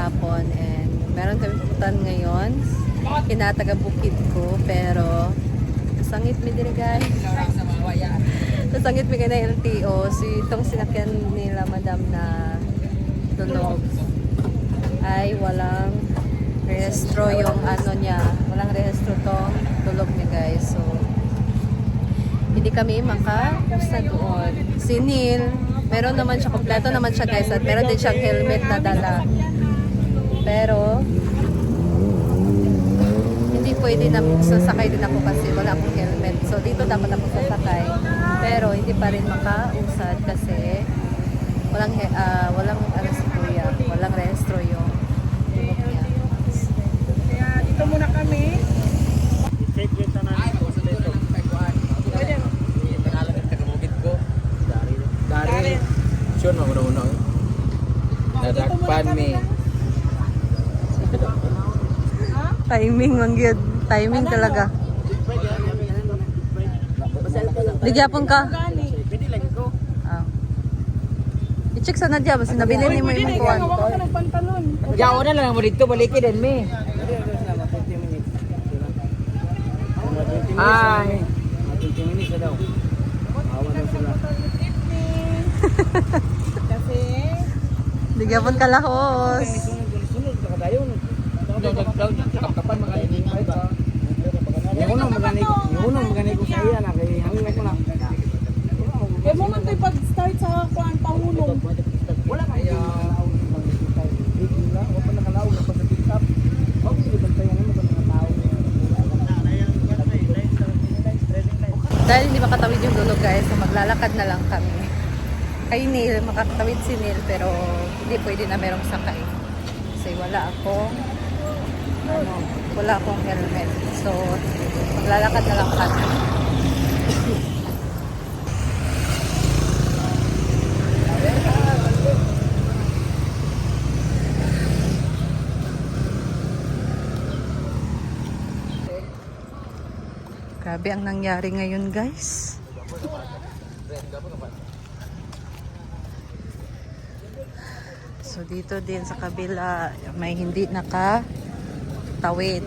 kahapon and meron kami pupuntahan ngayon. Kinataga bukid ko pero nasangit mi diri guys. Nasangit mi kay na LTO. So itong sinakyan nila madam na tulog ay walang rehistro yung ano niya. Walang rehistro tong tulog niya guys. So hindi kami makapusta doon. Si Neil, meron naman siya, kompleto naman siya guys, at meron din siyang helmet na dala. Pero, hindi pwede na sasakay din ako kasi wala akong helmet. So, dito dapat ako sasakay. Pero, hindi pa rin makausad kasi walang ano si Kuya, walang rehistro yung tulog niya. Kaya dito muna kami. Dari sure mo una-una. Nadakpan mi. Timing lang yun. Timing talaga. Ligyapon ka? Pwede lagi ko. Ah. I-check sa Nadia, basta nabili ni mo yung kuwan. Gawa ka ng pantalon. Yaw na lang mo dito balikin din mi. Ay. 20 minutes na daw. Awan daw sila. Kasi Ligyapon ka lahos. Sunod ka dayon. Kapan magaling pa. Yung unang magaling ko sa iya na kay hangin ko na. kaya mo man tayo pag-start sa kuan pahulong. Wala kaya wala pa nakalaog na pa sa TikTok. Okay, bantayan mo sa mga tao. Dahil hindi makatawid yung dulog guys, so maglalakad na lang kami. Kay Neil, makatawid si Neil pero hindi pwede na merong sakay. Kasi wala akong helmet. So, maglalakad na lang kami. Grabe ang nangyari ngayon guys. So dito din sa kabila may hindi nakatawid.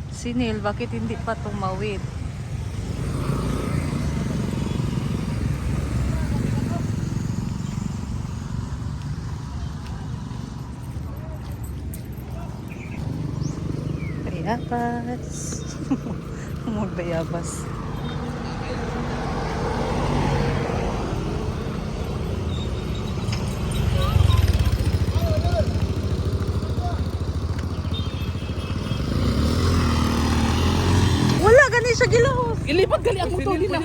Si Neil, bakit hindi pa tumawid? Bayabas. Magbayabas. Wala gani siya gilahos. Ilipat gali ang motor dili na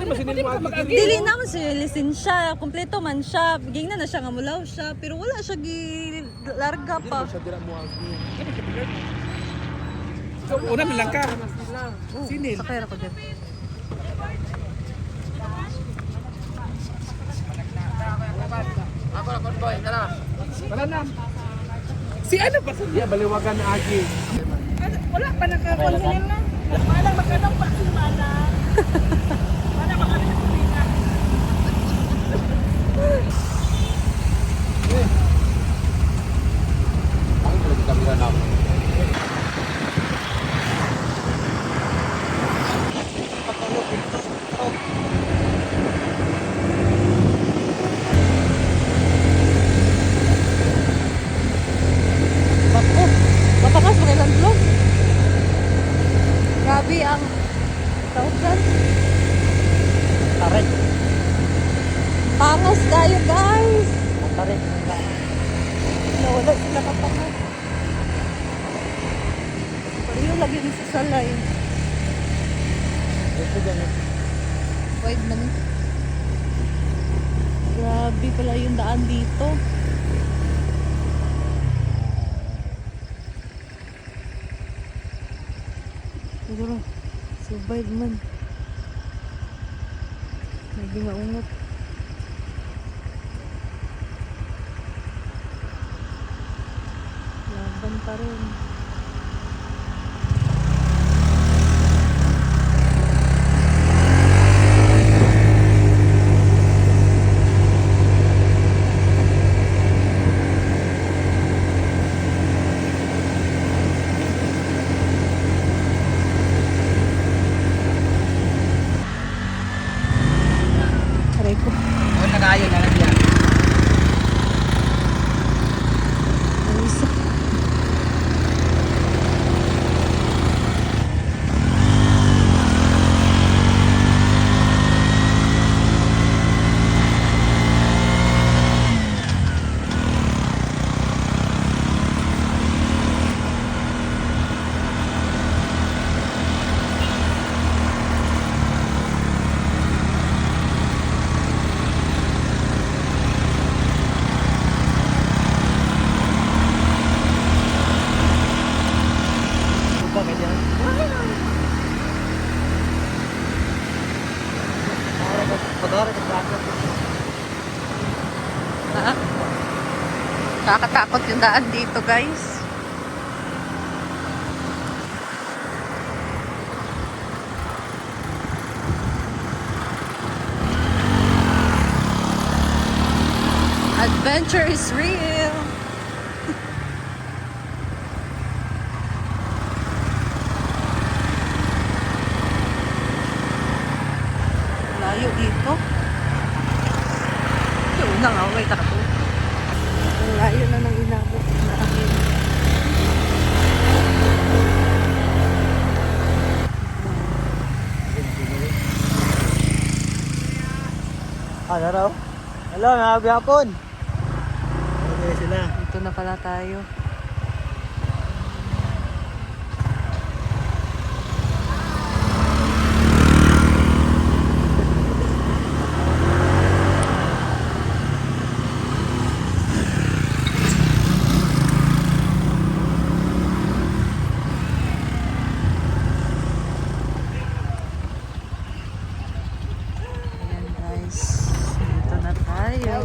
Dili naman siya lisensya, kompleto man siya. Bigyan na siya nga mulaw siya, pero wala siya gilarga pa. So, una na lang ka. Sinil. Sakay ako dyan. Ako na convoy, tara. Wala na. Si ano ba sa dia baliwagan na agi? Wala pa nakakuan sila na. Malang magkadang pa si Mana. Mana makakita ko na. Ang lagi kami na. Bako, matakas mo kailan vlog. Grabe ang tawag dyan. Tarik. Pangas tayo guys. Tarik. Nawala sila kapangas. Pareho lagi ni sa salay. Ito ganun. Wide man. Grabe pala yung daan dito. Siguro, survive man. Medyo maungot. Laban pa rin. Nakakatakot yung daan dito, guys. Adventure is real. Layo dito. Ito, unang away, takato. Ang layo na nang inabot na akin. Ano raw? Hello, mga biyapon. Okay sila. Dito na pala tayo. Ayan guys. Dito na tayo.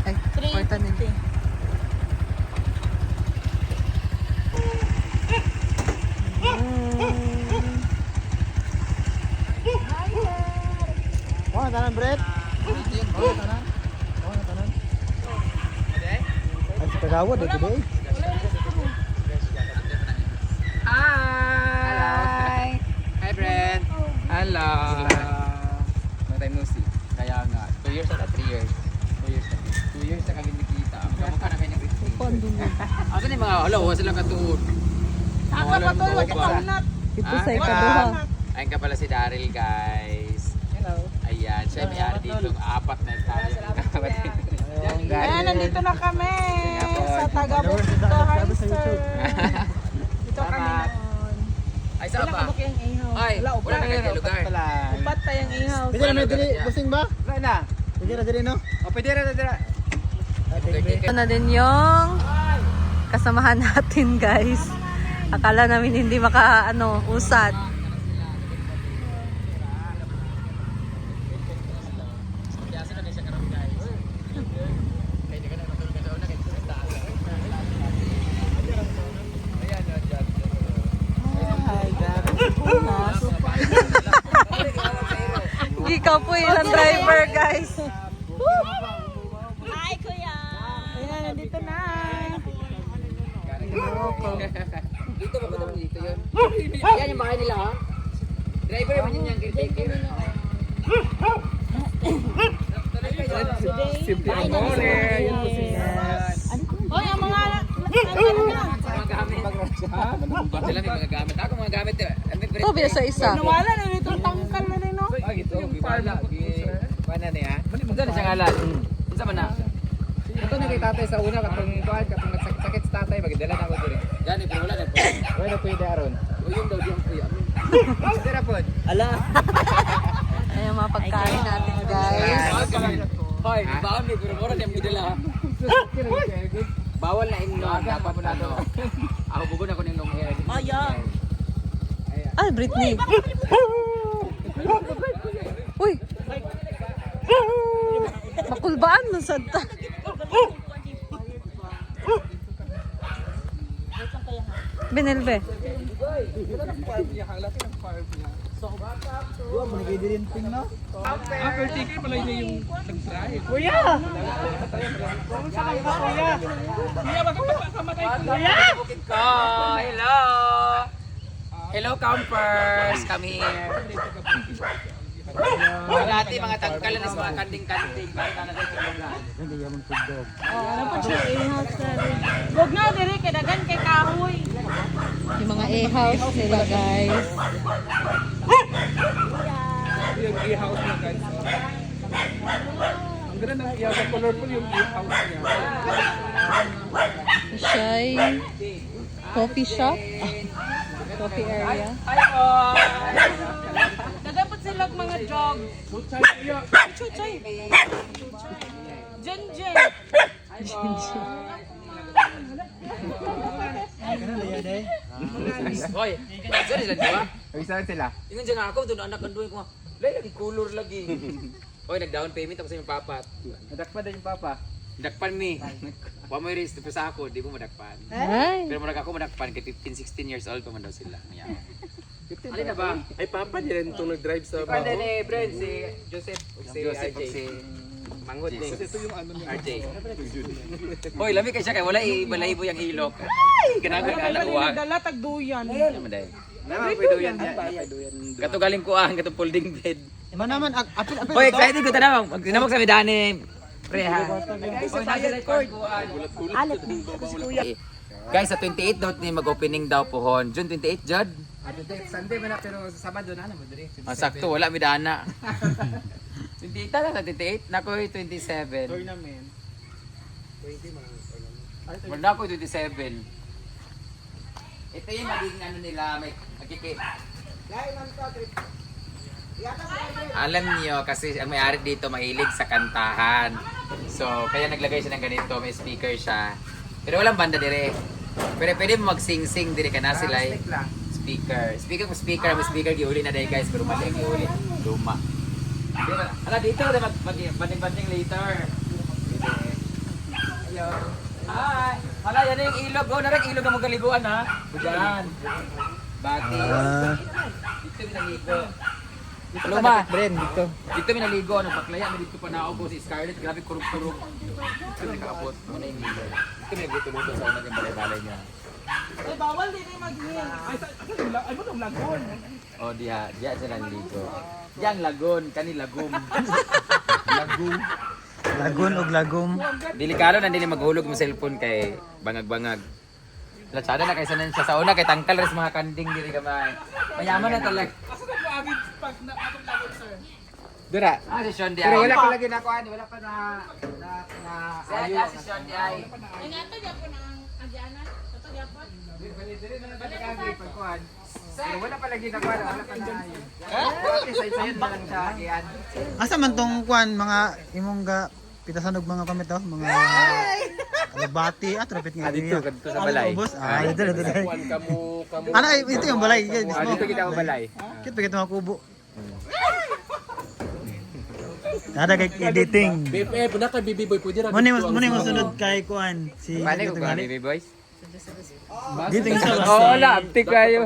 Ay, kwarta nito. Mga tanan, Brett. Mga tanan. Ay, sa Kagawad, ito day. Hi! Hi, Brent! Hello! Long time no see. Kaya nga, 2 years na 3 years. 2 years na. 2 years na kami nakita. Kamukha na kayo ng Christine. Asa ni mga, hala, wala silang katuod. Saka pa to, wag kaunat. Ito Ah, sa diba? ikaduha. Ayun ka pala si Daryl, guys. Hello. Ayan, siya may ari dito. 4 na tayo. Ayan, nandito na kami Singapore. sa Tagabukito High Sir. Dito kami noon. Ay, saan Wala ba? ka ba kayang ihaw? Ay, wala upat. na kayo lugar. Upat tayong ihaw. Pwede na may dili, busing ba? Wala na. Pwede na dili, no? O, pwede na, pwede na. Ito na din yung kasamahan natin, guys. Akala namin hindi usad. Ikaw po ilang driver, guys. Hi, kuya. Ayan, nandito na. Dito ba ba dito yun? Yan yung bahay nila ha? Driver naman yun yung caretaker. Simple ang mole. Yun po siya. Hoy, ang mga Mga gamit. Sila may mga gamit. Ako mga gamit. Ito, sa isa. nawala na nito tangkal na rin, no? Ah, ito. Bibala. Paano na yan? Ito na siyang alat. Isa man na. Ito na kay tatay sa una. Katong nagsakit sa tatay. Magdala na ako dito. Yan, pero wala na po. Wala pwede aron. O yun daw, yung kuya. Tira po. Ala. Ayan mga pagkain natin, guys. Hoy, baon ni pero mura niyang gidala. Bawal na inno dapat ano. Ako bugon ako ning long hair. Ayan. Ay, Britney. Uy. Makulbaan mo sa ta. Benelbe. Dua mo nagay dili ting, no? Hello. Hello campers, come here. Dati mga tangkalan is mga kanding-kanding para na dito lugar. Hindi yaman tugdog. Ano pa siya i-house na rin. Huwag nga, diri, kay dagan kay kahoy. Yung mga e-house nila, guys. Yung e-house niya guys. Ang ganda ng e-house, colorful yung e-house niya. Siya'y coffee shop. Coffee area. Nagapot sila mga jog. Chuchay. Jen. Hoy, saan sila diba? Ay, saan sila? Ingon dyan ako, doon anak ang duwi ko. Lagi color lagi. Hoy, nag-down payment ako sa yung papat. Nadakpa din yung papa. Dakpan mi. Wa mo rin sa ako, di mo madakpan. Ay. Pero murag ako madakpan kay 15, 16 years old pa man daw sila. Mayaman. Alin na ba? Ay, papa, di rin itong nag-drive sa Ikaw din baho. eh, friend, si Joseph. Si Joseph, RJ. si Mangot ni. Kasi ito yung ano niya. RJ. Hoy, lami kay siya kay wala balahibo yung ilok. Ay, ganaga anak ko. Dala tagduyan. Naman dai. Naman pwede yan. Kato galing ko kato folding bed. Naman, apil. Hoy, excited ko tanawag. Magtinamog sa medani. Pre ha. Guys, sa record. Guys, sa 28 daw ni mag-opening daw pohon. June 28, Jod. Sunday man na, pero sa Sabado na naman diri. Sakto, wala mi dana. 28 na sa 28, nakoy 27. Tournament. Wala ko 27. Ito yung magiging ano nila, may magkiki. Alam niyo kasi ang may-ari dito mahilig sa kantahan. So, kaya naglagay siya ng ganito, may speaker siya. Pero walang banda dire. Pero pwede mo mag-sing-sing dire ka na sila. Speaker. Speaker, may speaker giuli na dahil guys, pero mali ang giuli. Luma. Hala dito, mag-banding later. Hello. Hi! Hala, yan yung ilog. Oh, narang ilog ang magaliguan ha. Diyan. Bati. Dito minaligo. Luma. Bren dito. Dito minaligo. Ano, paklaya. Dito pa naubos si Scarlett. Grabe kurug-kurug. Dito nakaabot. Ano yung ligo? Dito minagluto-luto sa unang yung balay-balay niya. Ay, bawal din yung mag-meal. Ay, mo itong lagon. Oh, diya sila naligo. Diyan lagon, kani lagom. Lagun og lagom. Delikado na dili maghulog mo cellphone kay bangag-bangag. Latsada na kay sanan siya sa una kay tangkal res mga kanding dili gamay. Mayaman na talaga. Asa na mo agad pag atong lagon, sir? Dira. Si Sean di Pero ay. wala pa lagi na kuan, wala pa na Si Sean di ay. Ay, nato yapon ang agyana. Nato yapon. Pero wala pa lagi na kuan, wala pa na. Say-sayon na lang siya kian. Asa man tong kwan mga imong ga pitasan og mga kamit oh, mga kalabati trapit nga Dito kadto sa balay. Ubos. Dito. Kuan kamo Ano ito yung balay mismo. Dito kita ko balay. Kit pa kita kubo. Ada kay editing. BFF, na kay Bibi Boy, pwede ra. Muni mo sunod kay kuan si Paano ko dito ba gali. baby boys? Dito yung isa ba? Oh, wala, abtik kayo.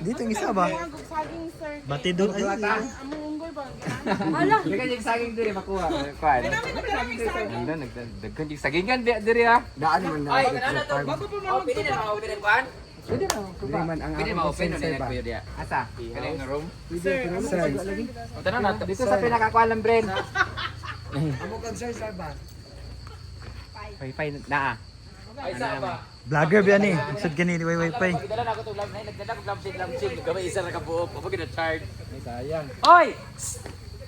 Dito yung isa ba? Saging, sir. Batidor ay. Among unggoy ba? Hindi ka yung saging diri makuha. Kuan. Nagdagkan yung sagingan diri ha. Daan man na. Ay, kanana to. Oh, pwede na ma-open ang kuan? Pwede na. Man ang Pwede ma-open o na kuya diya. Asa? Kaling nga room. Sir. O tanong na to. Dito sa pinakakuan lang Bren. Wi-Fi na. Ay sa ba? Vlogger ba ni? Sud kani way wifi. Pagdala na ako to vlog na nagdala ko lamsin. Gamay isa ra ka buok. Pag gina-charge. Sayang. Oy!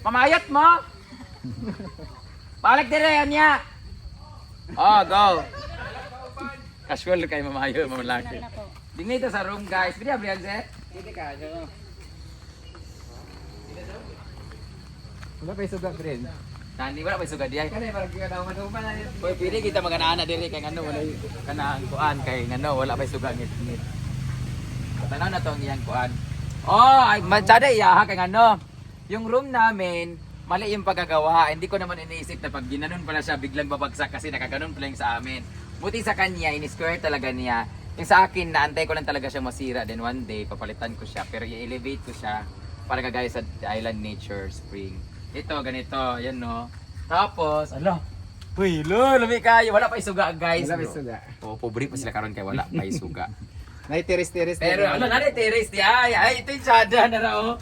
Pamayat mo! Balik dire yan niya! Oh, go! Casual kay mamayo, mamalaki. Dingay ito sa room guys. Pwede abrihan sir? Dito ka. Wala pa isuga Bren. Nani, wala pa sugad diay. Kanay parang kita manuman na yun. Hoy, pwede kita maganaana dire kay ngano wala kanang kuan kay ngano wala pa sugad ngit. Tanaw na tong iyang kuan. Oh, ay matsada iya ha kay ngano. Yung room namin, mali yung pagkagawa. Hindi ko naman iniisip na pag ginanon pala siya biglang babagsak kasi nakaganon pala yung sa amin. Buti sa kanya, in-square talaga niya. Yung sa akin, naantay ko lang talaga siya masira. Then one day, papalitan ko siya. Pero i-elevate ko siya para kagaya sa Island Nature Spring. Ito, ganito. Yan no. Tapos, ala. Uy, lumi kayo. Wala pa isuga guys. Wala pa isuga. Oo, pobre pa sila karon kay wala pa isuga. Naitiris-tiris. Pero ano, nari terrace di ay. Ay, ito yung tsada na rao.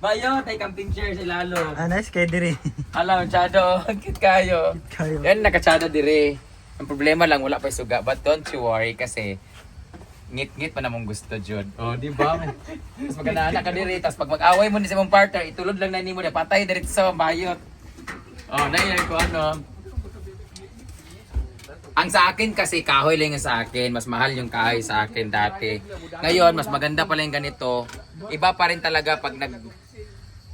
Bayo, tay camping chair si Lalo. Nice kay diri. Alam, tsado. Kit kayo. Kayo. Yan, nakatsada dire. Ang problema lang, wala pa suga. But don't you worry kasi ngit-ngit pa namang gusto, Jud. Oh, di ba? Tapos magkanaana ka dire. Tapos pag mag-away mo ni sa mong partner, itulod lang na ni mo na patay diretso sa bayot. Oh, naiyan ko ano. Ang sa akin kasi, kahoy lang yung sa akin. Mas mahal yung kahoy sa akin dati. Ngayon, mas maganda pala yung ganito. Iba pa rin talaga pag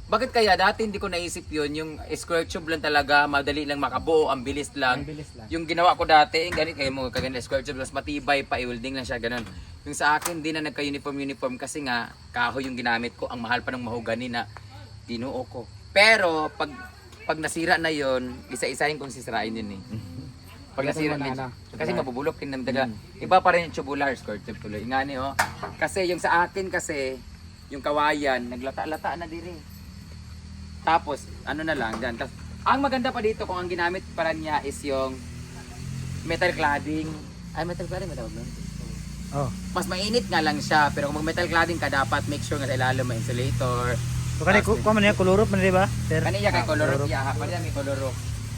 Bakit kaya dati hindi ko naisip yun, yung square tube lang talaga, madali lang makabuo, ang bilis lang. Yung ginawa ko dati, ganit kayo mo kaganda square tube, mas matibay pa, i-welding lang siya, ganun. Yung sa akin, di na nagka-uniform kasi nga, kahoy yung ginamit ko, ang mahal pa ng mahogani na dinuo ko. Pero, pag pag nasira na yon, isa-isahin kong sisirain yun eh. Pag nasira na kasi mabubulok din ng daga. Iba pa rin yung tubular skirt tuloy. Ingani oh. Kasi yung sa akin kasi yung kawayan naglata-lata na diri. Tapos ano na lang diyan. Tapos ang maganda pa dito kung ang ginamit pa niya is yung metal cladding. Ay metal cladding matawag nun. Oh. Mas mainit nga lang siya pero kung mag metal cladding ka dapat make sure nga sa ilalim may insulator. So kani ko man niya kolorop man di ba? Sir. Kaniya kay color ya, kaniya may color.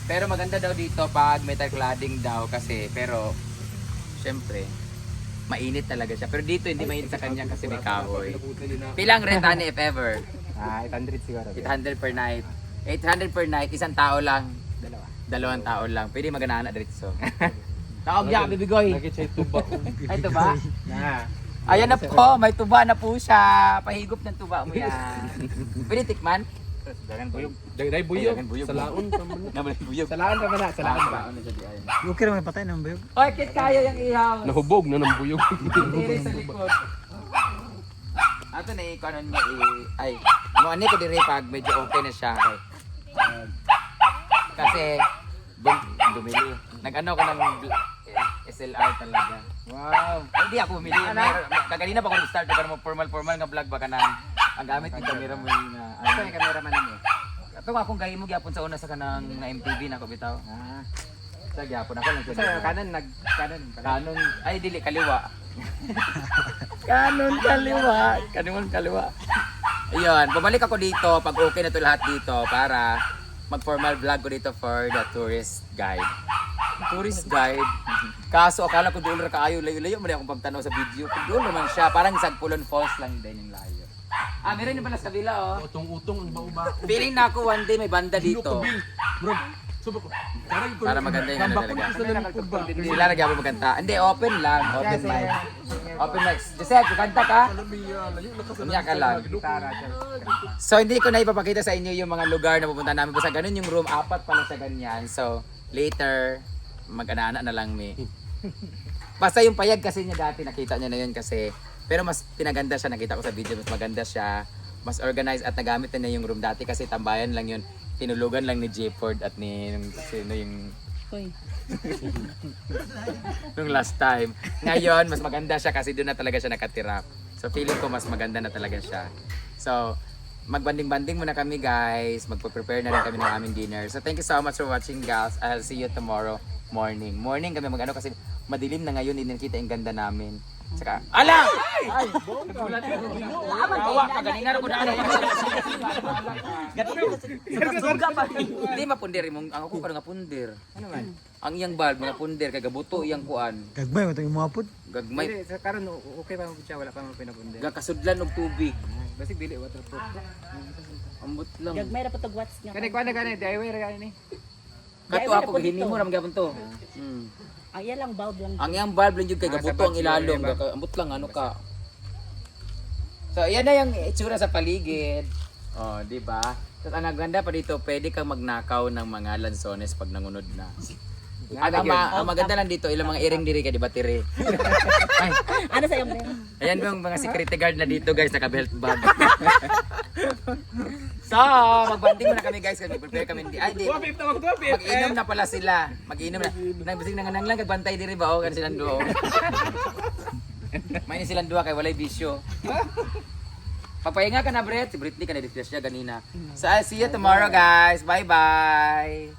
Pero maganda daw dito pag metal cladding daw kasi pero syempre mainit talaga siya. Pero dito hindi mainit sa kanya kasi may kahoy. Pilang renta ni if ever? 800 siguro. 800 per night. 800 per night, isang tao lang. Dalawang tao lang. Pwede magana na diretso. Taog ya bibigoy. Nakita tuba. Ay tuba. Na. Ayan na po, may tuba na po siya. Pahigop ng tuba mo yan. Pwede tikman? Dagday buyog. Dagan buyog. Sa laon. Naman buyog. Salaan pa na, salaan pa. Salaon na siya di ay. Okay ra man patay nang bayog. Oy, kit kaya yung ihaw. Nahubog na ng buyog. Diri sa likod. Ato na ikanon mo ay mo ani ko diri pag medyo okay na siya. Kasi bumili. Nag-ano ko ng SLR talaga. Wow. Hindi ako bumili. Kaganina pa ako nag-start ko mo formal nga vlog ba kanang ang gamit ng camera mo yung ano yung cameraman ninyo. Pero akong gahi mo gyapon sa una sa kanang na MTV na ko bitaw. Sa gyapon ako lang Sa kanan Kanon ay dili kaliwa. Kanon kaliwa. Ayun, bumalik ako dito pag okay na to lahat dito para mag-formal vlog ko dito for the tourist guide. Tourist guide. Kaso akala ko doon ra kaayo layo-layo man akong pagtanaw sa video. Doon naman siya, parang Sagpulon Falls lang din yung layo. Meron din pala sa kabila oh. Utong-utong ang bao-bao. Feeling na ako one day may banda dito. Bro, subok ko. Para maganda yung ano talaga. Sila Sila nagyabang magkanta. Hindi, open lang. Open mic. Open mic. Joseph, kanta ka? Unya ka lang. So, hindi ko na ipapakita sa inyo yung mga lugar na pupunta namin. Basta ganun yung room. 4 pala sa ganyan. So, later, mag-anana na lang me. Basta yung payag kasi niya dati, nakita niya na yun kasi. Pero mas pinaganda siya, nakita ko sa video. Mas maganda siya. Mas organized at nagamit na niya yung room dati kasi tambayan lang yun. Tinulugan lang ni J-Ford at ni sino yung nung last time. Ngayon, mas maganda siya kasi doon na talaga siya nakatira. So feeling ko mas maganda na talaga siya. So, magbanding-banding muna kami guys. Magpo-prepare na rin kami ng aming dinner. So thank you so much for watching guys. I'll see you tomorrow morning. Morning kami mag-ano kasi madilim na ngayon. Hindi nakita yung ganda namin. Saka, ala! Ay! Kawa ka, ganina rin ko na ano. Hindi mapundir mong, ang ako ka nga pundir. Ano man? Ang iyang bulb, mga pundir, kay gabuto iyang kuan. Gagmay mo tong imapod. Gagmay. Sa karon okay pa mo siya, wala pa mo pinapunde. Gakasudlan og tubig. Basi dili waterproof. Ambot lang. Gagmay ra patog watch niya. Kani kuan gani DIY ra gani. Kato ako gahini mo ram gyapon to. Ang iya lang bulb lang. Ang iyang bulb lang jud kay gabuto ang ilalom, ambot lang ano ka. So, ayan na yung itsura sa paligid. Oh, di ba? At ang ganda pa dito, pwede kang magnakaw ng mga lansones pag nangunod na. At ang maganda lang dito, ilang mga iring diri ka, di ba tiri? Ay, Ano sa yung ayan yung mga security guard na dito guys, naka-belt bag. So, magbanding muna kami guys, kasi prepare kami. Ay, di. Mag-inom na pala sila. Mag-inom na. Nagbising nanganang lang, kagbantay diri ba? O, kan silang duo. May silang duwa kay walay bisyo. Pagpahinga ka na, Brett. Si Britney ka na-refresh niya ganina. So, I'll see you tomorrow guys. Bye-bye.